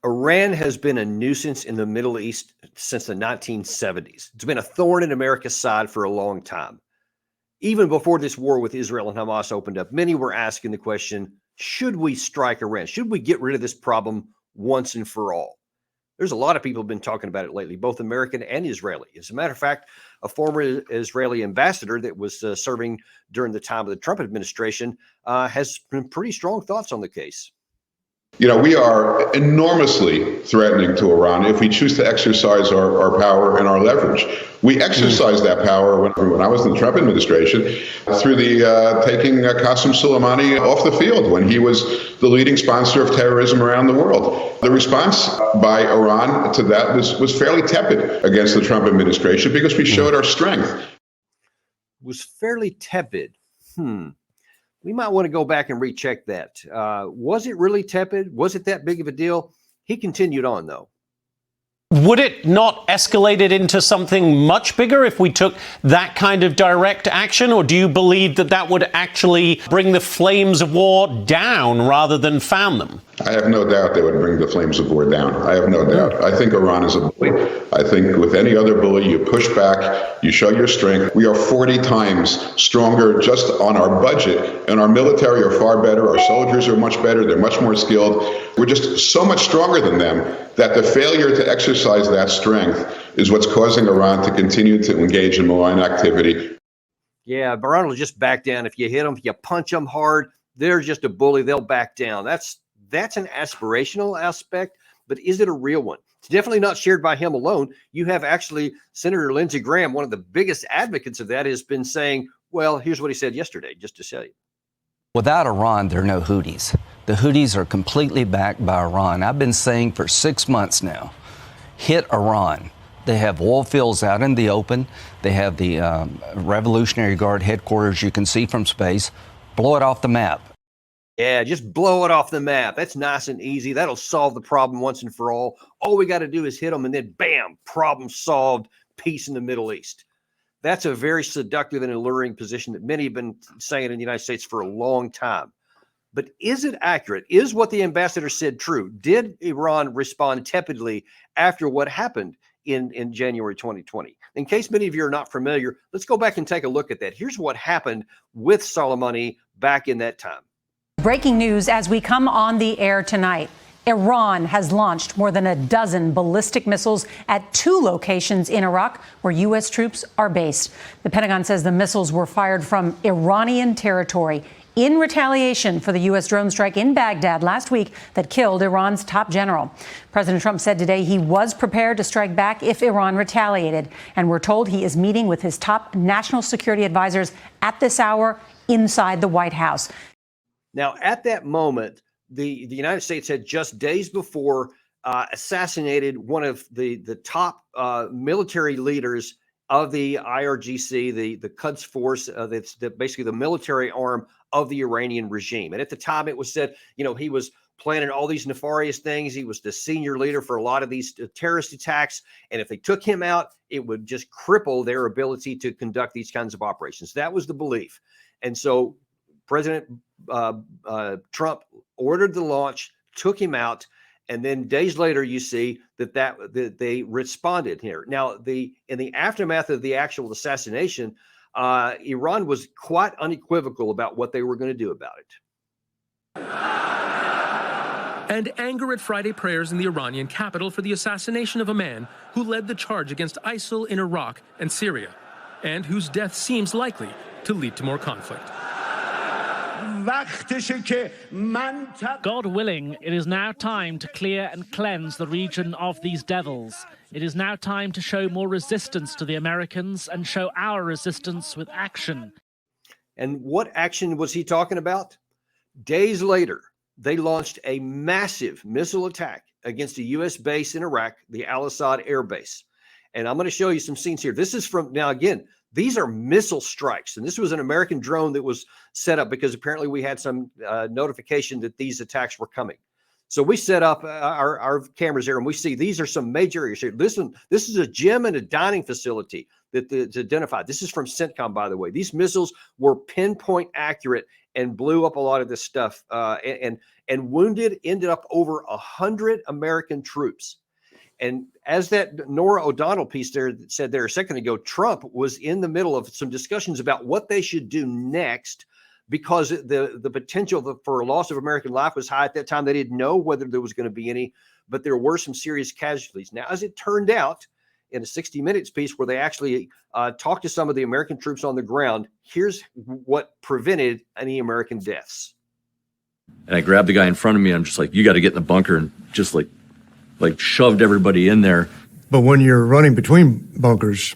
Iran has been a nuisance in the Middle East since the 1970s. It's been a thorn in America's side for a long time. Even before this war with Israel and Hamas opened up, many were asking the question, should we strike Iran? Should we get rid of this problem once and for all? There's a lot of people who have been talking about it lately, both American and Israeli. As a matter of fact, a former Israeli ambassador that was serving during the time of the Trump administration has some pretty strong thoughts on the case. You know, we are enormously threatening to Iran if we choose to exercise our power and our leverage. We exercised that power when I was in the Trump administration through the taking Qasem Soleimani off the field when he was the leading sponsor of terrorism around the world. The response by Iran to that was fairly tepid against the Trump administration because we showed our strength. Was fairly tepid. We might want to go back and recheck that. Was it really tepid? Was it that big of a deal? He continued on, though. Would it not escalate it into something much bigger if we took that kind of direct action? Or do you believe that that would actually bring the flames of war down rather than fan them? I have no doubt they would bring the flames of war down. I have no doubt. I think Iran is a bully. I think with any other bully, you push back, you show your strength. We are 40 times stronger just on our budget, and our military are far better. Our soldiers are much better. They're much more skilled. We're just so much stronger than them that the failure to exercise that strength is what's causing Iran to continue to engage in malign activity. Yeah, Iran will just back down. If you hit them, if you punch them hard, they're just a bully. They'll back down. That's an aspirational aspect, but is it a real one? It's definitely not shared by him alone. You have actually Senator Lindsey Graham, one of the biggest advocates of that, has been saying, well, here's what he said yesterday, just to show you. Without Iran, there are no Houthis. The Houthis are completely backed by Iran. I've been saying for 6 months now, hit Iran. They have oil fields out in the open. They have the Revolutionary Guard headquarters you can see from space. Blow it off the map. Yeah, just blow it off the map. That's nice and easy. That'll solve the problem once and for all. All we got to do is hit them and then bam, problem solved, peace in the Middle East. That's a very seductive and alluring position that many have been saying in the United States for a long time. But is it accurate? Is what the ambassador said true? Did Iran respond tepidly after what happened in January 2020? In case many of you are not familiar, let's go back and take a look at that. Here's what happened with Soleimani back in that time. Breaking news as we come on the air tonight. Iran has launched more than a dozen ballistic missiles at 2 locations in Iraq where U.S. troops are based. The Pentagon says the missiles were fired from Iranian territory in retaliation for the U.S. drone strike in Baghdad last week that killed Iran's top general. President Trump said today he was prepared to strike back if Iran retaliated. And we're told he is meeting with his top national security advisors at this hour inside the White House. Now, at that moment, the United States had just days before assassinated one of the top military leaders of the IRGC, the Quds Force, that's basically the military arm of the Iranian regime. And at the time, it was said, he was planning all these nefarious things. He was the senior leader for a lot of these terrorist attacks. And if they took him out, it would just cripple their ability to conduct these kinds of operations. That was the belief. And so President Trump ordered the launch, took him out, and then days later, you see that they responded here. Now, in the aftermath of the actual assassination, Iran was quite unequivocal about what they were going to do about it. And anger at Friday prayers in the Iranian capital for the assassination of a man who led the charge against ISIL in Iraq and Syria, and whose death seems likely to lead to more conflict. God willing, it is now time to clear and cleanse the region of these devils. It is now time to show more resistance to the Americans and show our resistance with action. And what action was he talking about? Days later, they launched a massive missile attack against a U.S. base in Iraq, the Al-Assad Air Base. And I'm going to show you some scenes here. This is from, now again, these are missile strikes. And this was an American drone that was set up because apparently we had some notification that these attacks were coming. So we set up our cameras here and we see these are some major areas here. Listen, this is a gym and a dining facility that's identified. This is from CENTCOM, by the way. These missiles were pinpoint accurate and blew up a lot of this stuff. And wounded ended up over 100 American troops. And as that Nora O'Donnell piece there said there a second ago, Trump was in the middle of some discussions about what they should do next, because the potential for a loss of American life was high at that time. They didn't know whether there was going to be any, but there were some serious casualties. Now, as it turned out, in a 60 Minutes piece where they actually talked to some of the American troops on the ground, here's what prevented any American deaths. And I grabbed the guy in front of me. I'm just like, you got to get in the bunker, and just like shoved everybody in there. But when you're running between bunkers,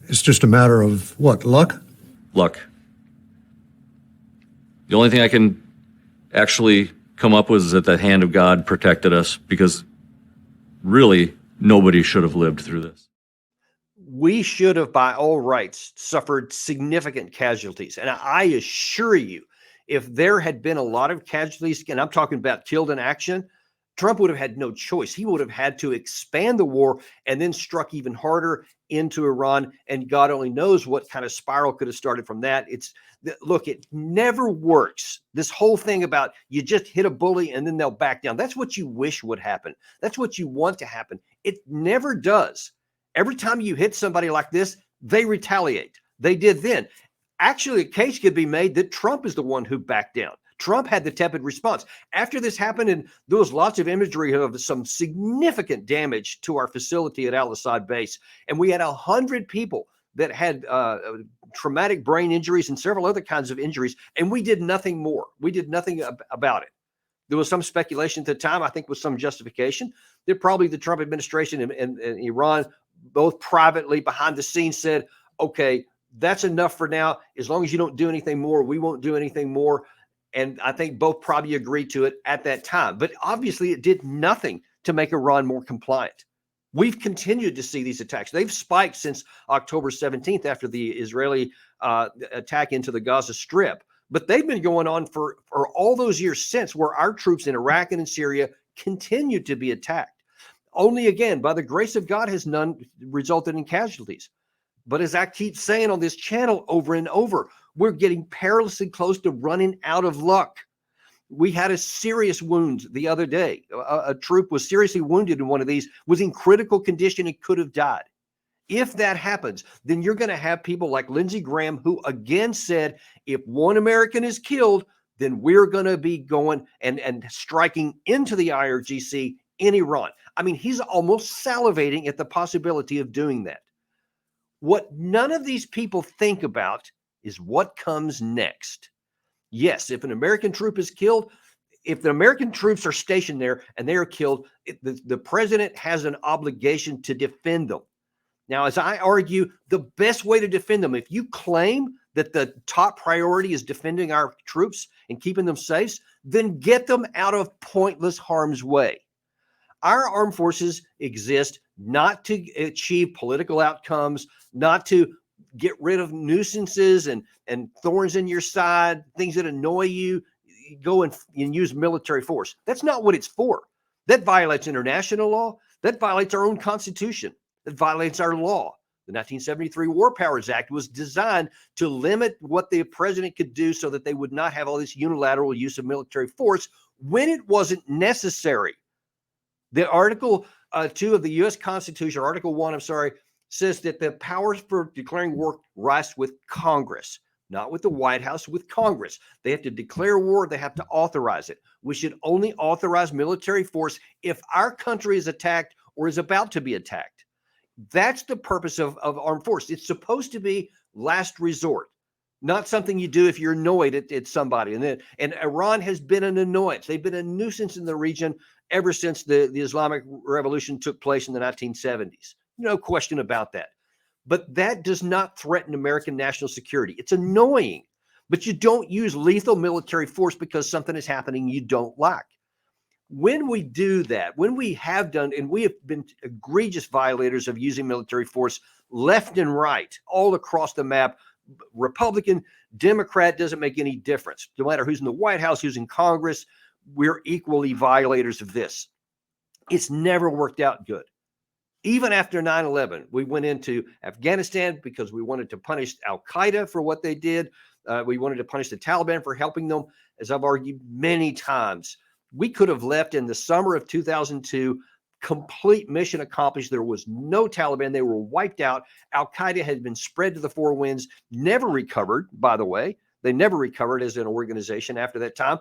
it's just a matter of what, luck? Luck. The only thing I can actually come up with is that the hand of God protected us, because really nobody should have lived through this. We should have, by all rights, suffered significant casualties. And I assure you, if there had been a lot of casualties, and I'm talking about killed in action, Trump would have had no choice. He would have had to expand the war and then struck even harder into Iran. And God only knows what kind of spiral could have started from that. Look, it never works. This whole thing about you just hit a bully and then they'll back down. That's what you wish would happen. That's what you want to happen. It never does. Every time you hit somebody like this, they retaliate. They did then. Actually, a case could be made that Trump is the one who backed down. Trump had the tepid response. After this happened, and there was lots of imagery of some significant damage to our facility at Al-Assad base, and we had 100 people that had traumatic brain injuries and several other kinds of injuries, and we did nothing more. We did nothing about it. There was some speculation at the time, I think with some justification, that probably the Trump administration and Iran, both privately behind the scenes, said, okay, that's enough for now. As long as you don't do anything more, we won't do anything more. And I think both probably agreed to it at that time. But obviously it did nothing to make Iran more compliant. We've continued to see these attacks. They've spiked since October 17th after the Israeli attack into the Gaza Strip. But they've been going on for all those years since, where our troops in Iraq and in Syria continue to be attacked. Only, again, by the grace of God, has none resulted in casualties. But as I keep saying on this channel over and over, we're getting perilously close to running out of luck. We had a serious wound the other day. A troop was seriously wounded in one of these, was in critical condition and could have died. If that happens, then you're going to have people like Lindsey Graham, who again said, if one American is killed, then we're going to be going and striking into the IRGC in Iran. I mean, he's almost salivating at the possibility of doing that. What none of these people think about is what comes next. Yes, if an American troop is killed, if the American troops are stationed there and they are killed, the president has an obligation to defend them. Now, as I argue, the best way to defend them, if you claim that the top priority is defending our troops and keeping them safe, then get them out of pointless harm's way. Our armed forces exist not to achieve political outcomes, not to get rid of nuisances and thorns in your side, things that annoy you. Go and use military force. That's not what it's for. That violates international law. That violates our own Constitution. That violates our law. The 1973 War Powers Act was designed to limit what the president could do so that they would not have all this unilateral use of military force when it wasn't necessary. The Article 2 of the U.S. Constitution, Article 1, says that the powers for declaring war rest with Congress, not with the White House, with Congress. They have to declare war. They have to authorize it. We should only authorize military force if our country is attacked or is about to be attacked. That's the purpose of armed force. It's supposed to be last resort, not something you do if you're annoyed at somebody. And Iran has been an annoyance. They've been a nuisance in the region ever since the Islamic Revolution took place in the 1970s. No question about that. But that does not threaten American national security. It's annoying, but you don't use lethal military force because something is happening you don't like. When we do that, when we have done, and we have been egregious violators of using military force left and right, all across the map, Republican, Democrat, doesn't make any difference. No matter who's in the White House, who's in Congress, we're equally violators of this. It's never worked out good. Even after 9/11, we went into Afghanistan because we wanted to punish al-Qaeda for what they did. We wanted to punish the Taliban for helping them. As I've argued many times, we could have left in the summer of 2002, complete mission accomplished. There was no Taliban. They were wiped out. Al-Qaeda had been spread to the four winds, never recovered, by the way. They never recovered as an organization after that time.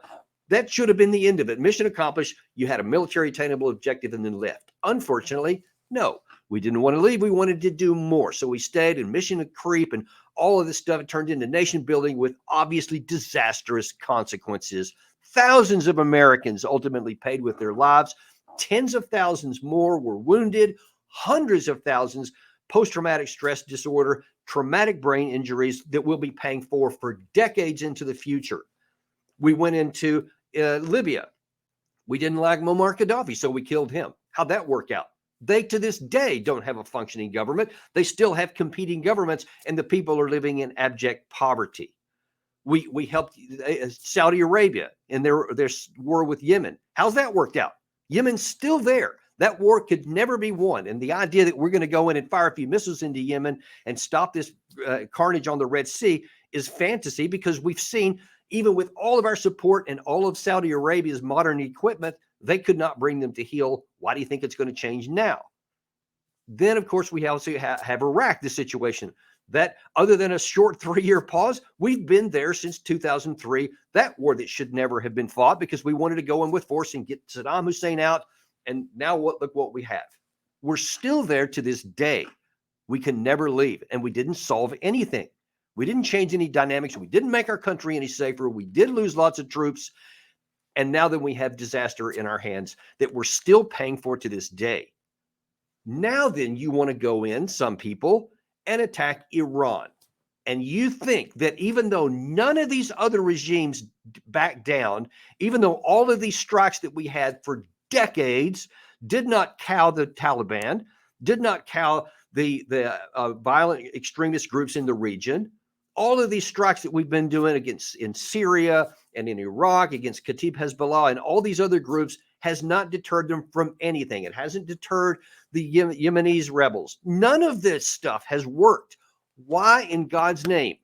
That should have been the end of it. Mission accomplished. You had a military attainable objective and then left. Unfortunately, no, we didn't want to leave. We wanted to do more. So we stayed, and mission creep and all of this stuff turned into nation building with obviously disastrous consequences. Thousands of Americans ultimately paid with their lives. Tens of thousands more were wounded. Hundreds of thousands post-traumatic stress disorder, traumatic brain injuries that we'll be paying for decades into the future. We went into Libya. We didn't like Muammar Gaddafi, so we killed him. How'd that work out? They, to this day, don't have a functioning government. They still have competing governments, and the people are living in abject poverty. We helped Saudi Arabia in their war with Yemen. How's that worked out? Yemen's still there. That war could never be won. And the idea that we're going to go in and fire a few missiles into Yemen and stop this carnage on the Red Sea is fantasy, because we've seen, even with all of our support and all of Saudi Arabia's modern equipment, they could not bring them to heel. Why do you think it's going to change now? Then, of course, we also have Iraq, the situation that, other than a short 3-year pause, we've been there since 2003, that war that should never have been fought because we wanted to go in with force and get Saddam Hussein out. And now look what we have. We're still there to this day. We can never leave. And we didn't solve anything. We didn't change any dynamics. We didn't make our country any safer. We did lose lots of troops. And now that we have disaster in our hands that we're still paying for to this day. Now then, you want to go in, some people, and attack Iran. And you think that even though none of these other regimes backed down, even though all of these strikes that we had for decades did not cow the Taliban, did not cow the violent extremist groups in the region, all of these strikes that we've been doing against in Syria and in Iraq against Kataib Hezbollah and all these other groups has not deterred them from anything. It hasn't deterred the Yemenis rebels. None of this stuff has worked. Why in God's name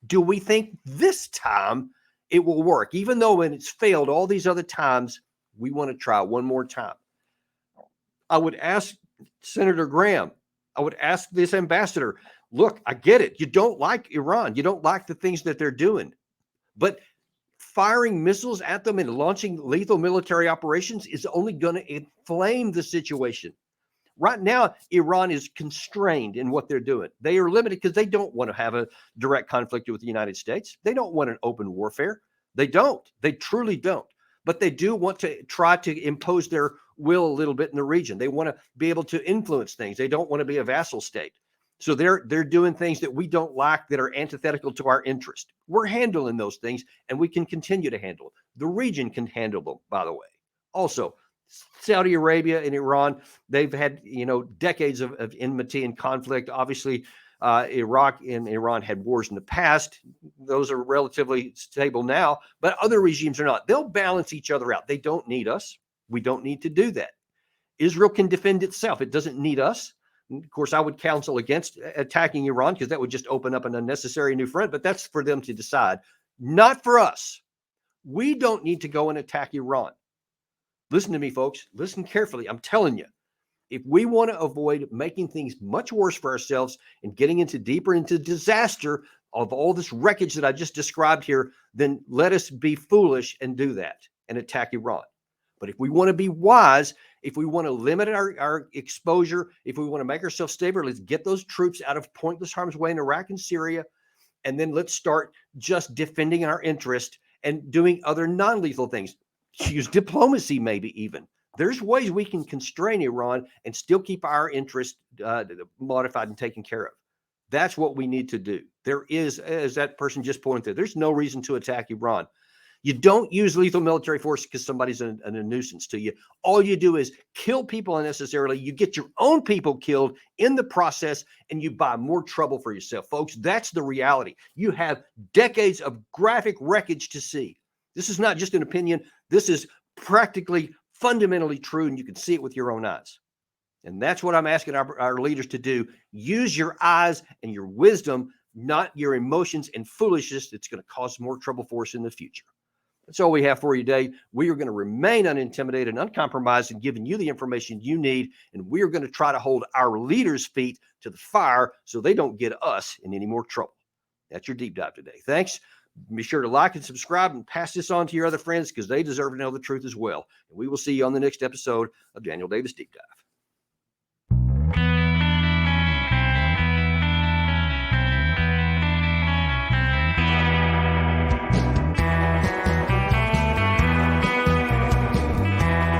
do we think this time it will work? Even though when it's failed all these other times, we want to try one more time. I would ask Senator Graham, I would ask this ambassador, look, I get it. You don't like Iran. You don't like the things that they're doing. But firing missiles at them and launching lethal military operations is only going to inflame the situation. Right now, Iran is constrained in what they're doing. They are limited because they don't want to have a direct conflict with the United States. They don't want an open warfare. They don't. They truly don't. But they do want to try to impose their will a little bit in the region. They want to be able to influence things. They don't want to be a vassal state. So they're doing things that we don't like that are antithetical to our interest. We're handling those things, and we can continue to handle them. The region can handle them, by the way. Also, Saudi Arabia and Iran, they've had, decades of enmity and conflict. Obviously, Iraq and Iran had wars in the past. Those are relatively stable now, but other regimes are not. They'll balance each other out. They don't need us. We don't need to do that. Israel can defend itself. It doesn't need us. Of course, I would counsel against attacking Iran because that would just open up an unnecessary new front, but that's for them to decide. Not for us. We don't need to go and attack Iran. Listen to me, folks. Listen carefully. I'm telling you, if we want to avoid making things much worse for ourselves and getting deeper into disaster of all this wreckage that I just described here, then let us be foolish and do that and attack Iran. But if we want to be wise, if we want to limit our exposure, if we want to make ourselves stable, let's get those troops out of pointless harm's way in Iraq and Syria. And then let's start just defending our interest and doing other non-lethal things. Use diplomacy, maybe even. There's ways we can constrain Iran and still keep our interest modified and taken care of. That's what we need to do. There is, as that person just pointed out, there's no reason to attack Iran. You don't use lethal military force because somebody's a nuisance to you. All you do is kill people unnecessarily. You get your own people killed in the process, and you buy more trouble for yourself. Folks, that's the reality. You have decades of graphic wreckage to see. This is not just an opinion. This is practically fundamentally true, and you can see it with your own eyes. And that's what I'm asking our leaders to do. Use your eyes and your wisdom, not your emotions and foolishness that's going to cause more trouble for us in the future. That's all we have for you today. We are going to remain unintimidated and uncompromised in giving you the information you need. And we are going to try to hold our leaders' feet to the fire so they don't get us in any more trouble. That's your deep dive today. Thanks. Be sure to like and subscribe and pass this on to your other friends because they deserve to know the truth as well. And we will see you on the next episode of Daniel Davis Deep Dive.